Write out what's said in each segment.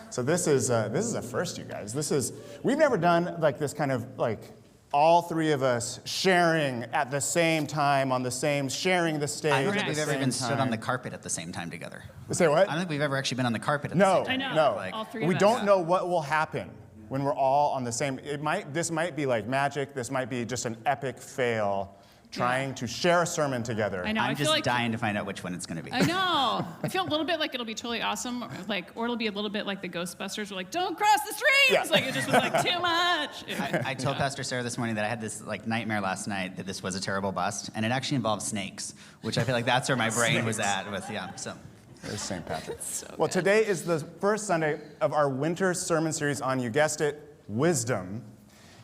So this is a first, you guys. We've never done like this kind of like all three of us sharing at the same time sharing the stage. I don't think at we've the ever same even time. stood on the carpet at the same time together. Say what? I don't think we've ever actually been on the carpet at the same time. I know. No. All three of We us. don't know what will happen when we're all on the same. This might be like magic. This might be just an epic fail. Trying to share a sermon together. I know. I'm I feel just like, dying to find out which one it's going to be. I know. I feel a little bit like it'll be totally awesome, or it'll be a little bit like the Ghostbusters. We're like, don't cross the streams. Yeah. Like it just was like too much. I told Pastor Sara this morning that I had this like nightmare last night that this was a terrible bust, and it actually involved snakes, which I feel like that's where my brain was at with, So. There's St. Patrick. So well, good. today is the first Sunday of our winter sermon series on, you guessed it, wisdom.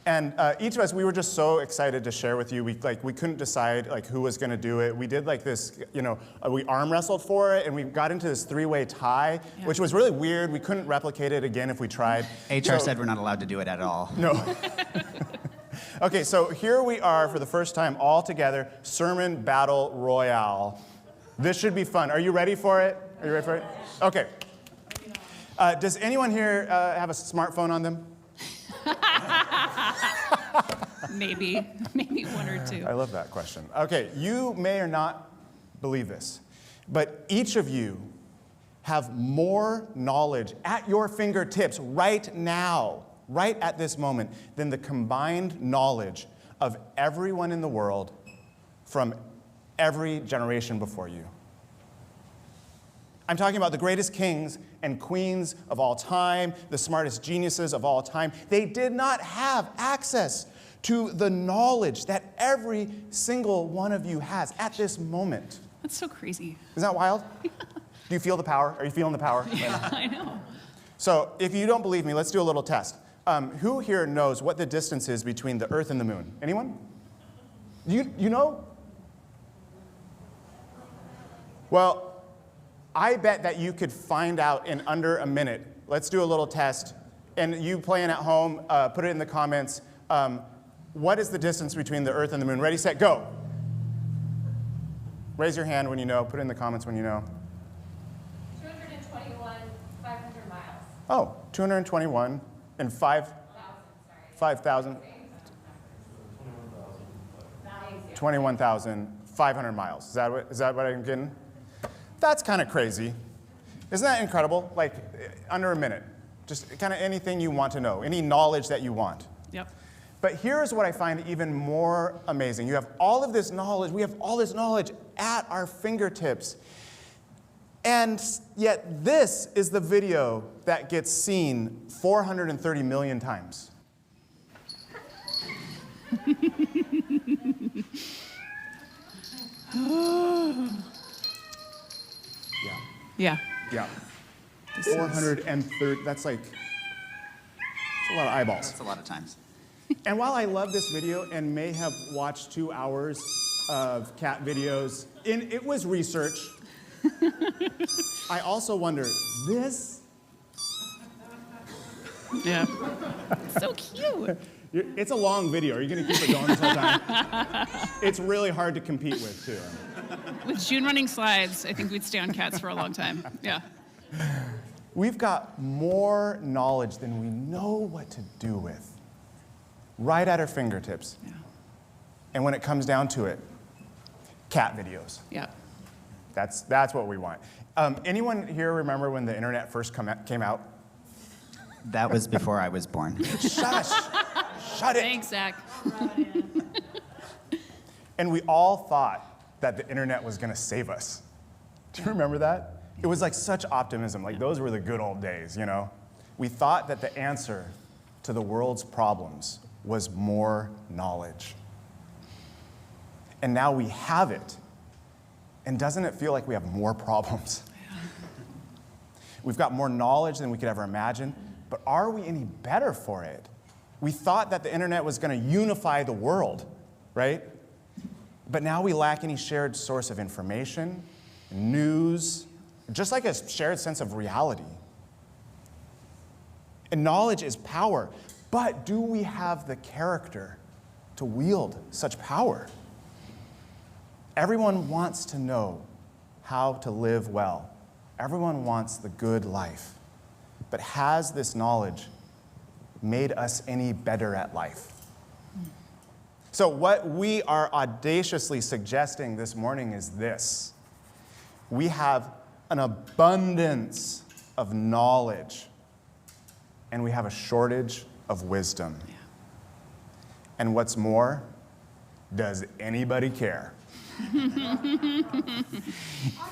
And each of us, we were just so excited to share with you. We couldn't decide like who was going to do it. We did like this, we arm wrestled for it, and we got into this three-way tie, which was really weird. We couldn't replicate it again if we tried. HR said we're not allowed to do it at all. No. Okay, so here we are for the first time all together, Sermon Battle Royale. This should be fun. Are you ready for it? Are you ready for it? Okay. Does anyone here have a smartphone on them? Maybe one or two. I love that question. Okay, you may or not believe this, but each of you have more knowledge at your fingertips right now, right at this moment, than the combined knowledge of everyone in the world from every generation before you. I'm talking about the greatest kings and queens of all time, the smartest geniuses of all time. They did not have access to the knowledge that every single one of you has at this moment. That's so crazy. Isn't that wild? Do you feel the power? Are you feeling the power? Yeah, I know. So if you don't believe me, let's do a little test. Who here knows what the distance is between the Earth and the Moon? Anyone? You know? Well, I bet that you could find out in under a minute. Let's do a little test. And you playing at home, put it in the comments. What is the distance between the Earth and the Moon? Ready, set, go. Raise your hand when you know. Put it in the comments when you know. 221,500 miles. Oh, 221 and 5,000. 21,500 miles. Is that what I'm getting? That's kind of crazy. Isn't that incredible? Like, under a minute. Just kind of anything you want to know, any knowledge that you want. Yep. But here's what I find even more amazing. You have all of this knowledge. We have all this knowledge at our fingertips. And yet this is the video that gets seen 430 million times. Yeah. Yeah. 430, that's a lot of eyeballs. That's a lot of times. And while I love this video and may have watched 2 hours of cat videos, it was research, I also wonder, this? Yeah. So cute. It's a long video. Are you going to keep it going this whole time? It's really hard to compete with, too. With June running slides, I think we'd stay on cats for a long time. Yeah. We've got more knowledge than we know what to do with, right at our fingertips. Yeah. And when it comes down to it, cat videos. Yeah. That's what we want. Anyone here remember when the internet first came out? That was before I was born. Shush! Shut it! Thanks, Zach. And we all thought that the internet was going to save us. Do you remember that? It was like such optimism. Like those were the good old days, you know? We thought that the answer to the world's problems was more knowledge. And now we have it. And doesn't it feel like we have more problems? We've got more knowledge than we could ever imagine, but are we any better for it? We thought that the internet was going to unify the world, right? But now we lack any shared source of information, news, just like a shared sense of reality. And knowledge is power, but do we have the character to wield such power? Everyone wants to know how to live well. Everyone wants the good life. but has this knowledge made us any better at life? So what we are audaciously suggesting this morning is this. We have an abundance of knowledge, and we have a shortage of wisdom. Yeah. And what's more, does anybody care? I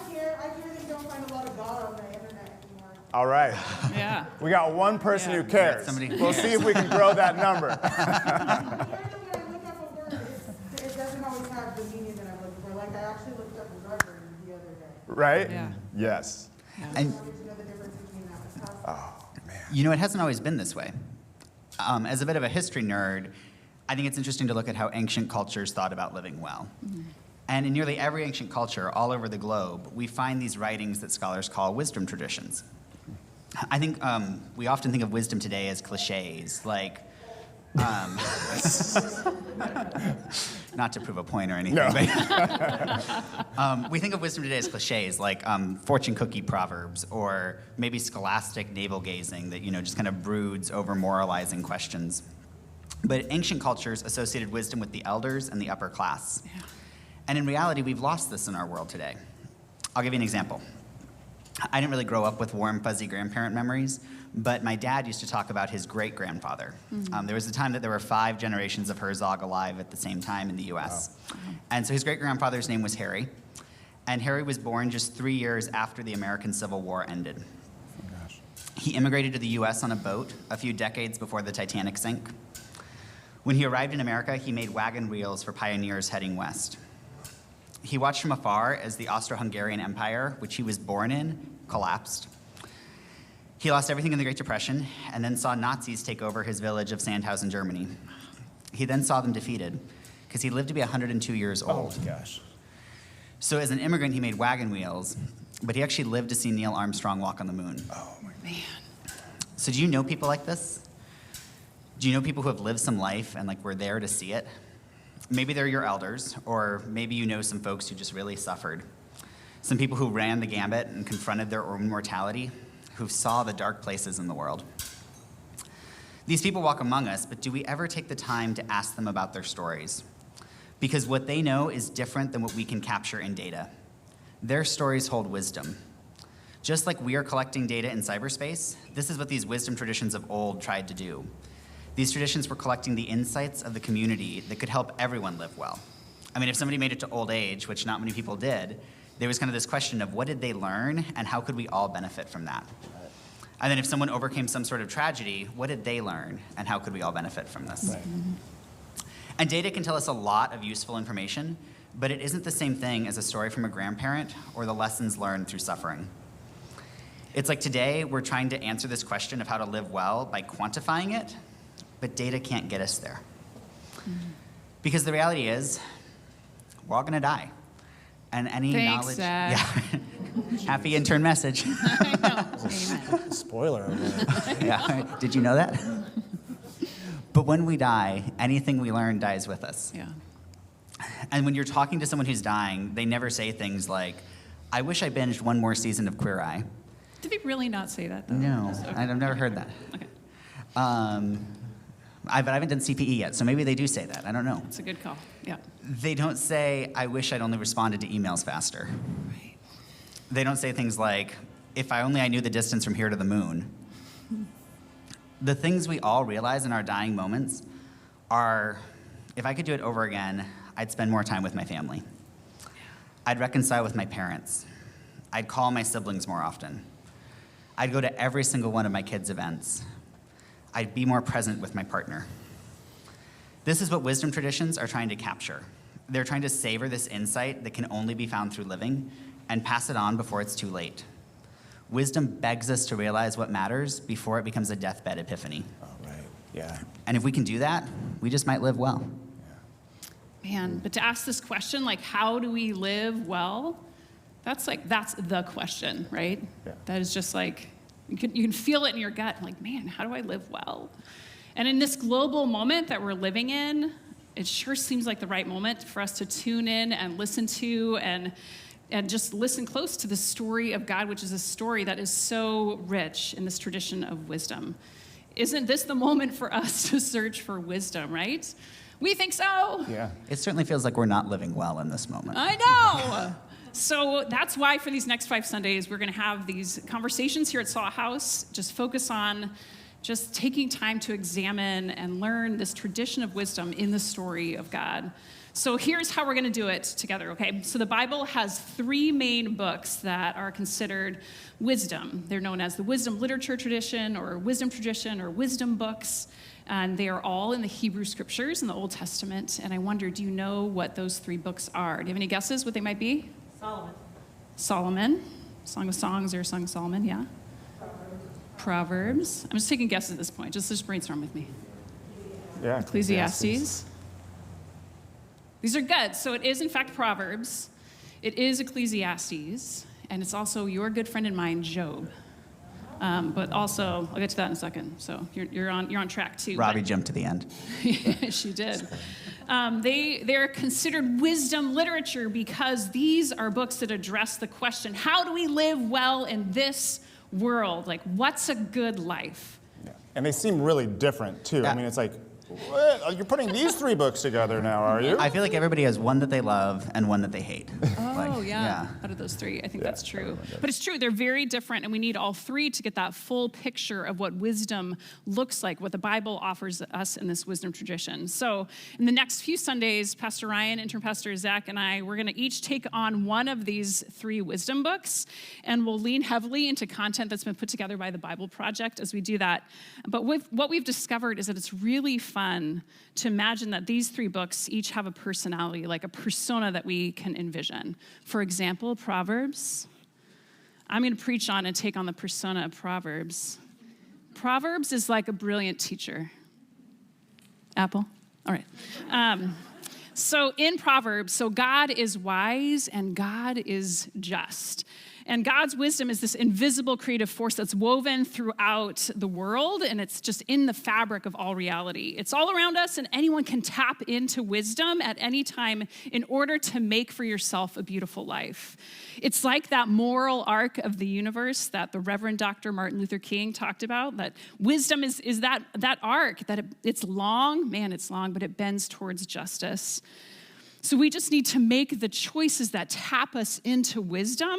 care they don't find a lot of God on the internet anymore. All right. Yeah. We got one person Yeah. who cares. Somebody- We'll see if we can grow that number. Apparently when I look up a word, it doesn't always have the meaning that I'm looking for. Like I actually looked up reverend the other day. Right? Yeah. Yes. And I wanted to know the difference between that. Oh, man. you know, it hasn't always been this way. As a bit of a history nerd, I think it's interesting to look at how ancient cultures thought about living well. And in nearly every ancient culture all over the globe, we find these writings that scholars call wisdom traditions. I think we often think of wisdom today as cliches, like, not to prove a point or anything, No. but we think of wisdom today as cliches, like fortune cookie proverbs, or maybe scholastic navel gazing that, you know, just kind of broods over moralizing questions. But ancient cultures associated wisdom with the elders and the upper class. Yeah. And in reality, we've lost this in our world today. I'll give you an example. I didn't really grow up with warm, fuzzy grandparent memories, but my dad used to talk about his great-grandfather. There was a time that there were 5 generations of Herzog alive at the same time in the US. Wow. And so his great-grandfather's name was Harry, and Harry was born just 3 years after the American Civil War ended. Oh, gosh. He immigrated to the US on a boat a few decades before the Titanic sank. When he arrived in America, he made wagon wheels for pioneers heading west. He watched from afar as the Austro-Hungarian Empire, which he was born in, collapsed. He lost everything in the Great Depression and then saw Nazis take over his village of Sandhausen, Germany. He then saw them defeated because he lived to be 102 years old. Oh, gosh. So as an immigrant, he made wagon wheels, but he actually lived to see Neil Armstrong walk on the moon. Oh, my God. Man. So do you know people like this? Do you know people who have lived some life and like were there to see it? Maybe they're your elders, or maybe you know some folks who just really suffered. Some people who ran the gambit and confronted their own mortality, who saw the dark places in the world. These people walk among us, but do we ever take the time to ask them about their stories? Because what they know is different than what we can capture in data. Their stories hold wisdom. Just like we are collecting data in cyberspace, this is what these wisdom traditions of old tried to do. These traditions were collecting the insights of the community that could help everyone live well. I mean, if somebody made it to old age, which not many people did, there was kind of this question of what did they learn and how could we all benefit from that? And then if someone overcame some sort of tragedy, what did they learn and how could we all benefit from this? Right. And data can tell us a lot of useful information, but it isn't the same thing as a story from a grandparent or the lessons learned through suffering. It's like today we're trying to answer this question of how to live well by quantifying it, but data can't get us there. Because the reality is, we're all gonna die. And any Thanks, knowledge. Dad. Yeah. Happy intern message. I know. Amen. Spoiler alert. Yeah. Did you know that? But when we die, anything we learn dies with us. Yeah. And when you're talking to someone who's dying, they never say things like, I wish I binged one more season of Queer Eye. Did he really not say that, though? No, Okay. I've never heard that. Okay. But I haven't done CPE yet, so maybe they do say that. I don't know. It's a good call. Yeah. They don't say, I wish I'd only responded to emails faster. Right. They don't say things like, if I knew the distance from here to the moon. The things we all realize in our dying moments are, if I could do it over again, I'd spend more time with my family. I'd reconcile with my parents. I'd call my siblings more often. I'd go to every single one of my kids' events. I'd be more present with my partner. This is what wisdom traditions are trying to capture. They're trying to savor this insight that can only be found through living and pass it on before it's too late. Wisdom begs us to realize what matters before it becomes a deathbed epiphany. Oh, right. Yeah. And if we can do that, we just might live well. Man, but to ask this question, like, how do we live well? That's the question, right? Yeah. That is just like, you can feel it in your gut, like, man, how do I live well? And in this global moment that we're living in, it sure seems like the right moment for us to tune in and listen to and and just listen close to the story of God, which is a story that is so rich in this tradition of wisdom. Isn't this the moment for us to search for wisdom, right? We think so. Yeah. It certainly feels like we're not living well in this moment. I know. So that's why for these next 5 Sundays, we're going to have these conversations here at Saw House. Just focus on just taking time to examine and learn this tradition of wisdom in the story of God. So here's how we're going to do it together, okay? So the Bible has 3 main books that are considered wisdom. They're known as the wisdom literature tradition or wisdom books. And they are all in the Hebrew scriptures in the Old Testament. And I wonder, do you know what those 3 books are? Do you have any guesses what they might be? Solomon. Song of Songs or Song of Solomon, yeah. Proverbs. I'm just taking guesses at this point. Just brainstorm with me. Yeah. Ecclesiastes. These are good. So it is, in fact, Proverbs. It is Ecclesiastes. And it's also your good friend and mine, Job. But also, I'll get to that in a second. So you're on track too. Robbie jumped to the end. She did. They're considered wisdom literature because these are books that address the question: how do we live well in this world? Like, what's a good life? Yeah. And they seem really different too. Yeah. I mean, it's like, what? You're putting these 3 books together now, are you? I feel like everybody has one that they love and one that they hate. Oh, yeah. Out of those 3, I think that's true. But it's true, they're very different, and we need all 3 to get that full picture of what wisdom looks like, what the Bible offers us in this wisdom tradition. So in the next few Sundays, Pastor Ryan, Intern Pastor Zach, and I, we're going to each take on one of these 3 wisdom books, and we'll lean heavily into content that's been put together by the Bible Project as we do that. But what we've discovered is that it's really fun to imagine that these 3 books each have a personality, like a persona that we can envision. For example, Proverbs. I'm going to preach on and take on the persona of Proverbs. Proverbs is like a brilliant teacher. Apple? All right. So in Proverbs, so God is wise and God is just. And God's wisdom is this invisible creative force that's woven throughout the world, and it's just in the fabric of all reality. It's all around us, and anyone can tap into wisdom at any time in order to make for yourself a beautiful life. It's like that moral arc of the universe that the Reverend Dr. Martin Luther King talked about, that wisdom is that arc, that it's long, but it bends towards justice. So we just need to make the choices that tap us into wisdom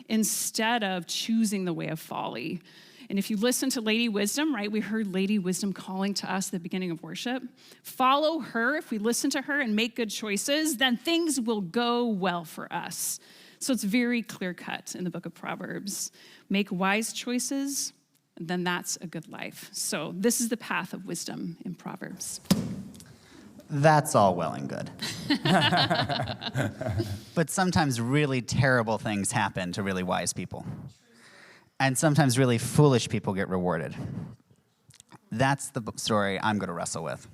instead of choosing the way of folly. And if you listen to Lady Wisdom, right, we heard Lady Wisdom calling to us at the beginning of worship. Follow her. If we listen to her and make good choices, then things will go well for us. So it's very clear-cut in the book of Proverbs. Make wise choices, then that's a good life. So this is the path of wisdom in Proverbs. That's all well and good. But sometimes really terrible things happen to really wise people. And sometimes really foolish people get rewarded. That's the story I'm going to wrestle with.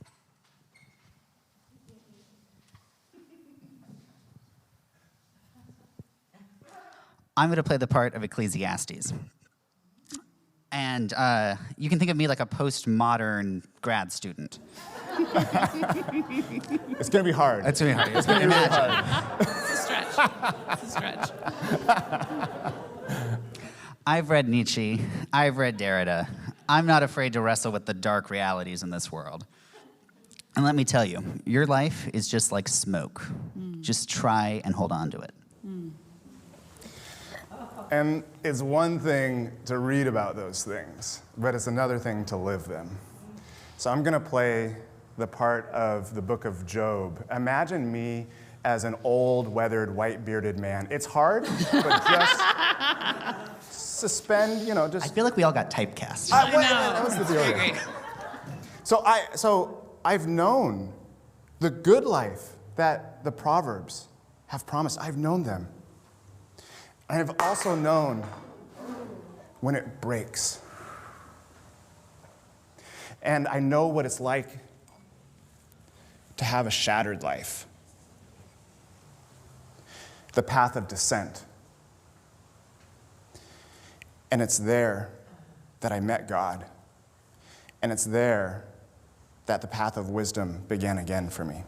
I'm going to play the part of Ecclesiastes. And you can think of me like a postmodern grad student. It's going to be hard. It's going to be hard. It's going to be really hard. It's a stretch. I've read Nietzsche. I've read Derrida. I'm not afraid to wrestle with the dark realities in this world. And let me tell you, your life is just like smoke. Just try and hold on to it. And it's one thing to read about those things, but it's another thing to live them. So I'm going to play the part of the book of Job. Imagine me as an old, weathered, white-bearded man. It's hard, but just suspend, just... I feel like we all got typecast. I know. That was the deal. Very great. So I've known the good life that the Proverbs have promised. I've known them. I have also known when it breaks. And I know what it's like to have a shattered life. The path of descent. And it's there that I met God. And it's there that the path of wisdom began again for me.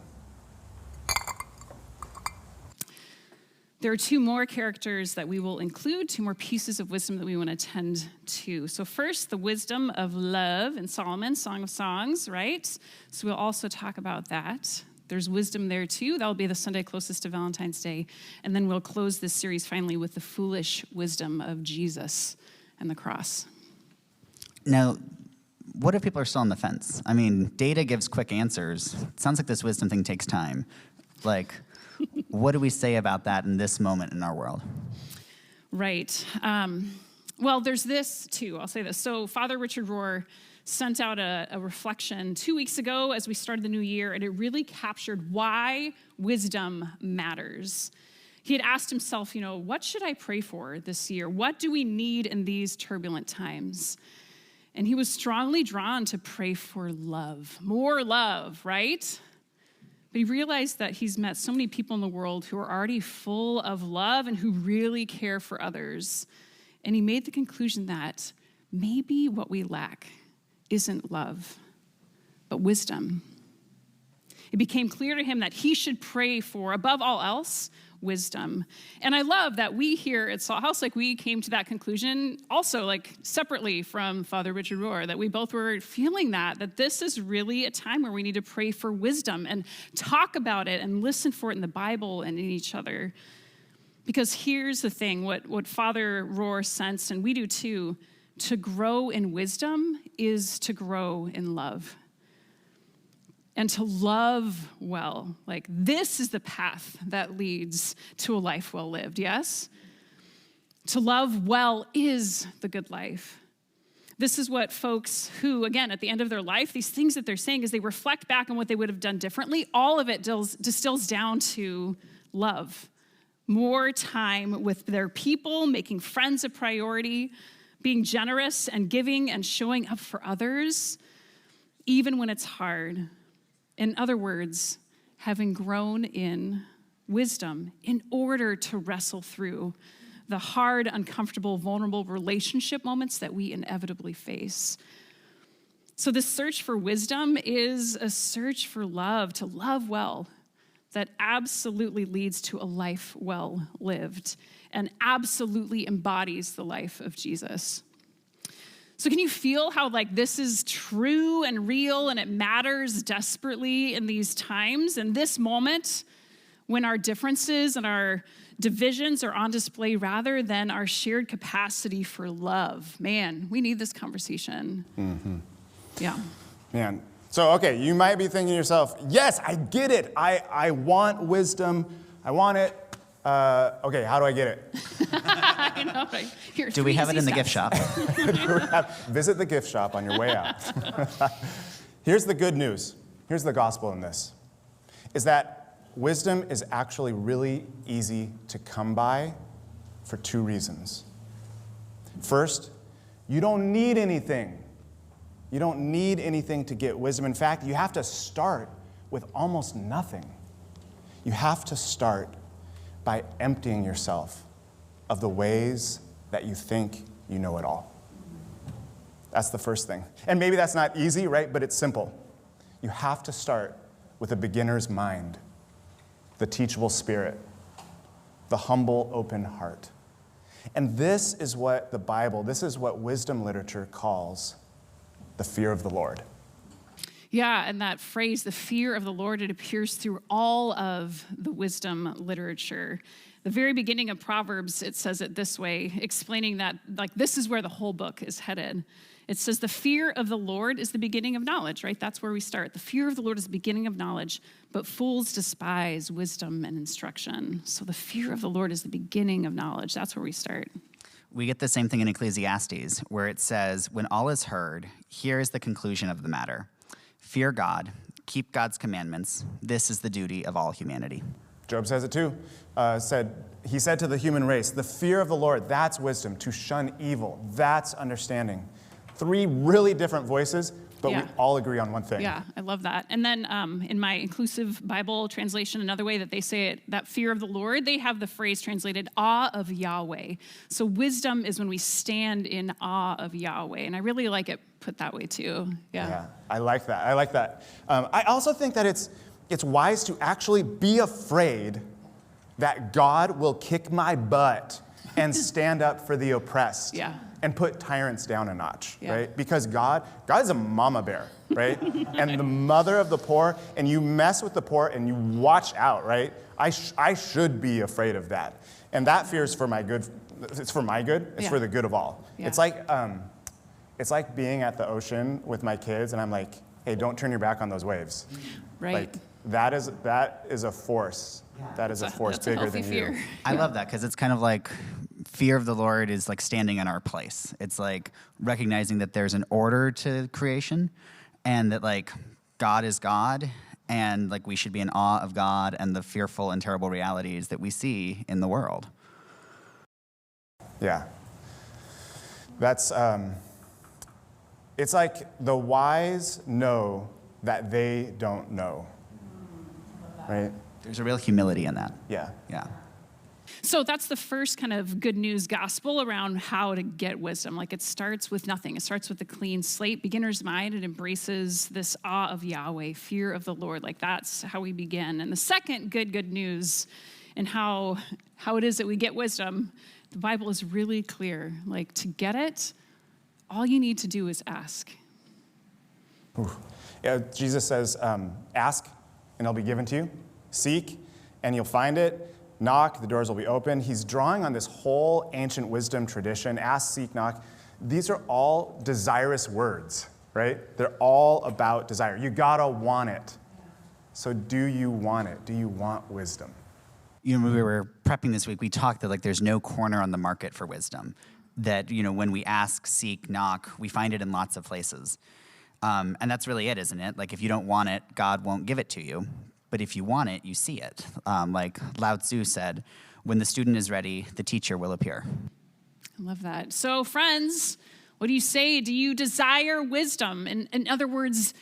There are two more characters that we will include, two more pieces of wisdom that we want to tend to. So first, the wisdom of love in Solomon, Song of Songs, right? So we'll also talk about that. There's wisdom there too. That'll be the Sunday closest to Valentine's Day. And then we'll close this series finally with the foolish wisdom of Jesus and the cross. Now, what if people are still on the fence? I mean, data gives quick answers. It sounds like this wisdom thing takes time. Like, what do we say about that in this moment in our world? Right. Well, there's this too. I'll say this. So Father Richard Rohr sent out a reflection 2 weeks ago as we started the new year, and it really captured why wisdom matters. He had asked himself, what should I pray for this year? What do we need in these turbulent times? And he was strongly drawn to pray for love, more love, right? But he realized that he's met so many people in the world who are already full of love and who really care for others. And he made the conclusion that maybe what we lack isn't love, but wisdom. It became clear to him that he should pray for, above all else, wisdom. And I love that we here at Salt House, we came to that conclusion also, separately from Father Richard Rohr, that we both were feeling that this is really a time where we need to pray for wisdom and talk about it and listen for it in the Bible and in each other. Because here's the thing, what Father Rohr sensed, and we do too, to grow in wisdom is to grow in love. And to love well, this is the path that leads to a life well lived, yes? To love well is the good life. This is what folks who, again, at the end of their life, these things that they're saying as they reflect back on what they would have done differently, all of it distills down to love. More time with their people, making friends a priority, being generous and giving and showing up for others, even when it's hard. In other words, having grown in wisdom in order to wrestle through the hard, uncomfortable, vulnerable relationship moments that we inevitably face. So this search for wisdom is a search for love, to love well, that absolutely leads to a life well lived and absolutely embodies the life of Jesus. So can you feel how this is true and real and it matters desperately in these times, in this moment when our differences and our divisions are on display rather than our shared capacity for love? Man, we need this conversation. Mm-hmm. Yeah. Man. So, okay, you might be thinking to yourself, yes, I get it. I want wisdom. I want it. Okay, how do I get it? I know, right? Here, do we have it in the gift shop? Visit the gift shop on your way out. Here's the good news. Here's the gospel in this, is that wisdom is actually really easy to come by for two reasons. First, you don't need anything. You don't need anything to get wisdom. In fact, you have to start with almost nothing. You have to start by emptying yourself of the ways that you think you know it all. That's the first thing. And maybe that's not easy, right? But it's simple. You have to start with a beginner's mind, the teachable spirit, the humble, open heart. And this is what the Bible, this is what wisdom literature calls the fear of the Lord. Yeah, and that phrase, the fear of the Lord, it appears through all of the wisdom literature. The very beginning of Proverbs, it says it this way, explaining that this is where the whole book is headed. It says the fear of the Lord is the beginning of knowledge, right? That's where we start. The fear of the Lord is the beginning of knowledge, but fools despise wisdom and instruction. So the fear of the Lord is the beginning of knowledge. That's where we start. We get the same thing in Ecclesiastes, where it says, when all is heard, here is the conclusion of the matter. Fear God, keep God's commandments. This is the duty of all humanity. Job says it too. He said to the human race, the fear of the Lord, that's wisdom. To shun evil, that's understanding. Three really different voices, but we all agree on one thing. Yeah, I love that. And then in my inclusive Bible translation, another way that they say it, that fear of the Lord, they have the phrase translated, awe of Yahweh. So wisdom is when we stand in awe of Yahweh. And I really like it put that way too. Yeah, I like that. I also think that it's wise to actually be afraid that God will kick my butt and stand up for the oppressed Yeah. and put tyrants down a notch, Yeah. right? Because God is a mama bear, right? And the mother of the poor, and you mess with the poor and you watch out, right? I should be afraid of that. And that fear is for my good. It's for my good. It's Yeah. for the good of all. Yeah. It's like being at the ocean with my kids, and I'm like, hey, don't turn your back on those waves. Right. Like, that is a force. That is a force That's a bigger healthy than fear. you. I love that because it's kind of like fear of the Lord is like standing in our place. It's like recognizing that there's an order to creation and that like God is God and like we should be in awe of God and the fearful and terrible realities that we see in the world. Yeah. That's, it's like the wise know that they don't know. Right? There's a real humility in that. Yeah. Yeah. So that's the first kind of good news gospel around how to get wisdom. Like, it starts with nothing. It starts with a clean slate, beginner's mind. It embraces this awe of Yahweh, fear of the Lord. Like, that's how we begin. And the second good news and how it is that we get wisdom, the Bible is really clear. Like, to get it, all you need to do is ask. Yeah, Jesus says, ask and it'll be given to you. Seek and you'll find it. Knock, the doors will be open. He's drawing on this whole ancient wisdom tradition. Ask, seek, knock. These are all desirous words, right? They're all about desire. You gotta want it. So do you want it? Do you want wisdom? You know, when we were prepping this week, we talked that like there's no corner on the market for wisdom. That, you know, when we ask, seek, knock, we find it in lots of places. And that's really it, isn't it? Like if you don't want it, God won't give it to you. But if you want it, you see it. Like Lao Tzu said, when the student is ready, the teacher will appear. I love that. So, friends, what do you say? Do you desire wisdom? In other words,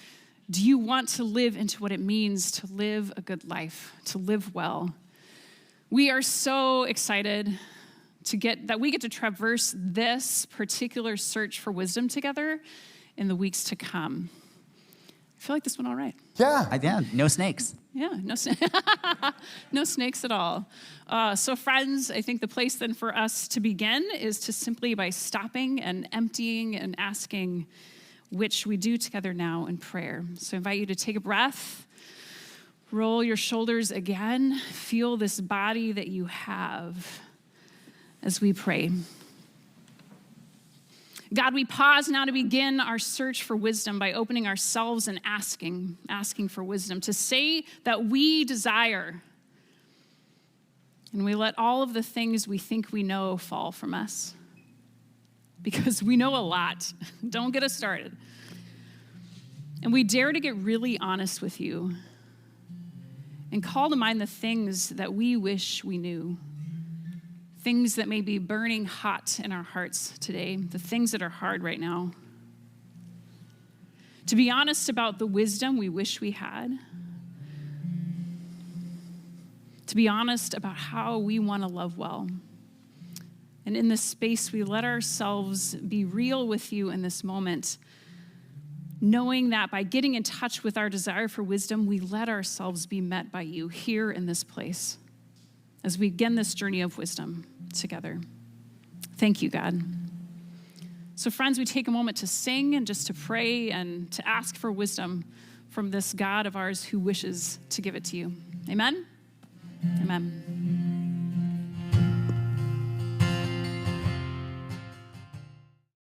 do you want to live into what it means to live a good life, to live well? We are so excited that we get to traverse this particular search for wisdom together in the weeks to come. I feel like this went all right. Yeah. Yeah, no snakes. Yeah, no snakes at all. So friends, I think the place then for us to begin is to simply by stopping and emptying and asking, which we do together now in prayer. So I invite you to take a breath, roll your shoulders again, feel this body that you have as we pray. God, we pause now to begin our search for wisdom by opening ourselves and asking for wisdom, to say that we desire, and we let all of the things we think we know fall from us, because we know a lot. Don't get us started. And we dare to get really honest with you and call to mind the things that we wish we knew. Things that may be burning hot in our hearts today, the things that are hard right now. To be honest about the wisdom we wish we had. To be honest about how we want to love well. And in this space, we let ourselves be real with you in this moment, knowing that by getting in touch with our desire for wisdom, we let ourselves be met by you here in this place as we begin this journey of wisdom together. Thank you, God. So friends, we take a moment to sing and just to pray and to ask for wisdom from this God of ours who wishes to give it to you. Amen? Amen.